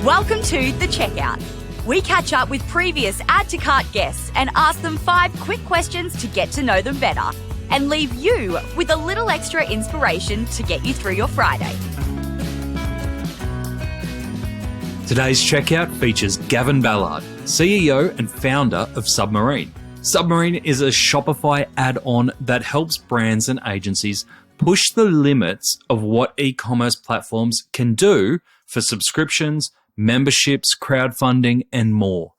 Welcome to The Checkout. We catch up with previous Add to Cart guests and ask them 5 quick questions to get to know them better and leave you with a little extra inspiration to get you through your Friday. Today's Checkout features Gavin Ballard, CEO and founder of Submarine. Submarine is a Shopify add-on that helps brands and agencies push the limits of what e-commerce platforms can do for subscriptions, memberships, crowdfunding, and more.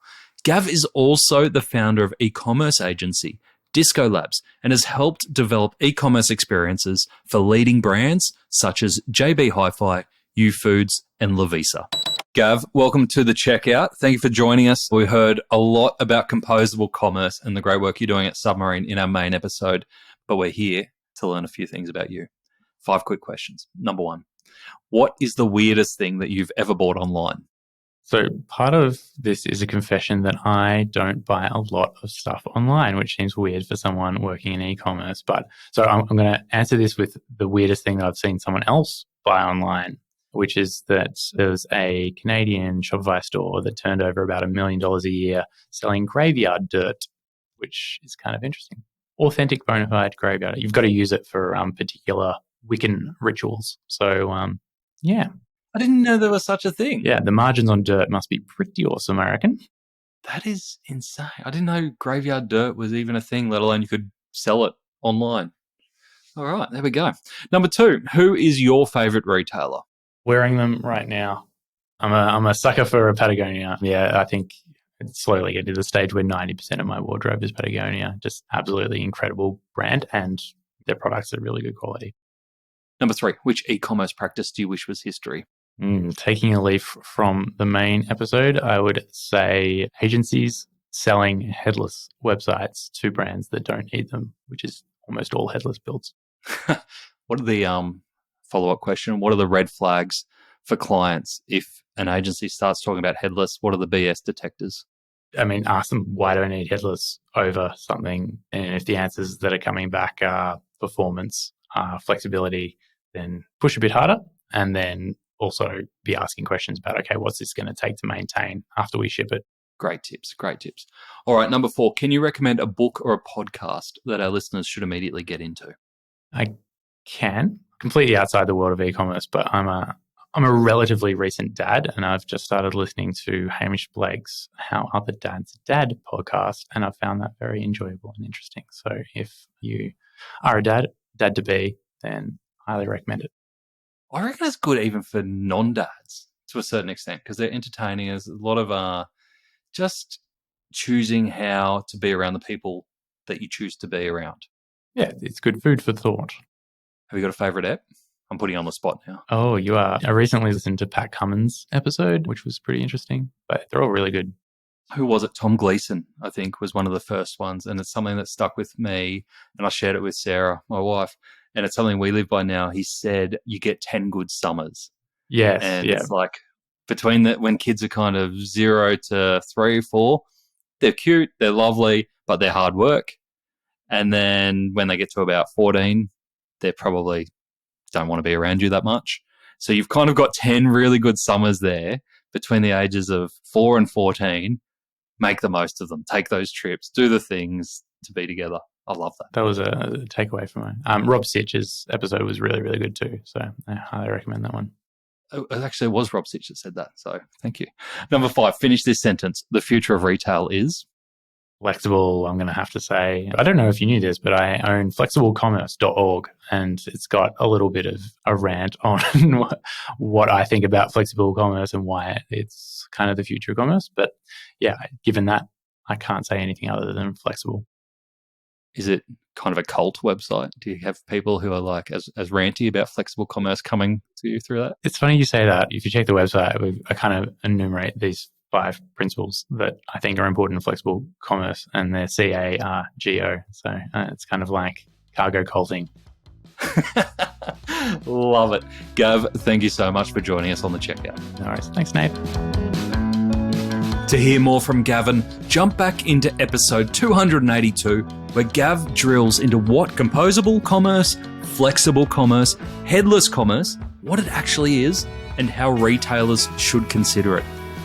Gav is also the founder of e-commerce agency Disco Labs and has helped develop e-commerce experiences for leading brands such as JB Hi-Fi, U-Foods, and Lovisa. Gav, welcome to The Checkout. Thank you for joining us. We heard a lot about composable commerce and the great work you're doing at Submarine in our main episode, but we're here to learn a few things about you. 5 quick questions. Number 1, what is the weirdest thing that you've ever bought online? So part of this is a confession that I don't buy a lot of stuff online, which seems weird for someone working in e-commerce. But so I'm going to answer this with the weirdest thing that I've seen someone else buy online, which is that there was a Canadian Shopify store that turned over about $1 million a year selling graveyard dirt, which is kind of interesting. Authentic bona fide graveyard. You've got to use it for particular Wiccan rituals. So, yeah. I didn't know there was such a thing. Yeah, the margins on dirt must be pretty awesome, I reckon. That is insane. I didn't know graveyard dirt was even a thing, let alone you could sell it online. All right, there we go. Number 2, who is your favorite retailer? Wearing them right now. I'm a sucker for a Patagonia. Yeah, I think it's slowly getting to the stage where 90% of my wardrobe is Patagonia. Just absolutely incredible brand, and their products are really good quality. Number 3, which e-commerce practice do you wish was history? Taking a leaf from the main episode, I would say agencies selling headless websites to brands that don't need them, which is almost all headless builds. What are the follow-up question? What are the red flags for clients if an agency starts talking about headless? What are the BS detectors? I mean, ask them, why do I need headless over something? And if the answers that are coming back are performance, flexibility, then push a bit harder, and then also be asking questions about, okay, what's this going to take to maintain after we ship it? Great tips, great tips. All right, number 4, can you recommend a book or a podcast that our listeners should immediately get into? I can, completely outside the world of e-commerce, but I'm a relatively recent dad, and I've just started listening to Hamish Blake's How Other Dads Dad podcast, and I've found that very enjoyable and interesting. So if you are a dad-to-be, then highly recommend it. I reckon it's good even for non-dads to a certain extent because they're entertaining. There's a lot of just choosing how to be around the people that you choose to be around. Yeah, it's good food for thought. Have you got a favourite app? I'm putting you on the spot now. Oh, you are. I recently listened to Pat Cummins' episode, which was pretty interesting, but they're all really good. Who was it? Tom Gleeson, I think, was one of the first ones. And it's something that stuck with me. And I shared it with Sarah, my wife. And it's something we live by now. He said, you get 10 good summers. Yes. And it's like between when kids are kind of 0 to 3, 4, they're cute, they're lovely, but they're hard work. And then when they get to about 14, they probably don't want to be around you that much. So you've kind of got 10 really good summers there between the ages of 4 and 14. Make the most of them. Take those trips. Do the things to be together. I love that. That was a takeaway from mine. Rob Sitch's episode was really, really good too. So I highly recommend that one. Actually, it was Rob Sitch that said that. So thank you. Number 5, finish this sentence. The future of retail is? Flexible, I'm going to have to say. I don't know if you knew this, but I own flexiblecommerce.org, and it's got a little bit of a rant on what I think about flexible commerce and why it's kind of the future of commerce. But yeah, given that, I can't say anything other than flexible. Is it kind of a cult website? Do you have people who are like as ranty about flexible commerce coming to you through that? It's funny you say that. If you check the website, I kind of enumerate these 5 principles that I think are important in flexible commerce, and they're CARGO. So it's kind of like cargo culting. Love it. Gav, thank you so much for joining us on The Checkout. No worries. Thanks, Nate. To hear more from Gavin, jump back into episode 282, where Gav drills into what composable commerce, flexible commerce, headless commerce, what it actually is, and how retailers should consider it.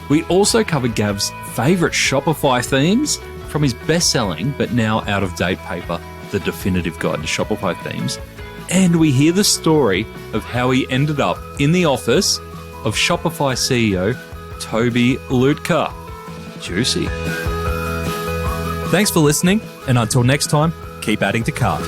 We also cover Gav's favourite Shopify themes from his best-selling but now out-of-date paper, The Definitive Guide to Shopify Themes. And we hear the story of how he ended up in the office of Shopify CEO Toby Lutka. Juicy. Thanks for listening, and until next time, keep adding to cart.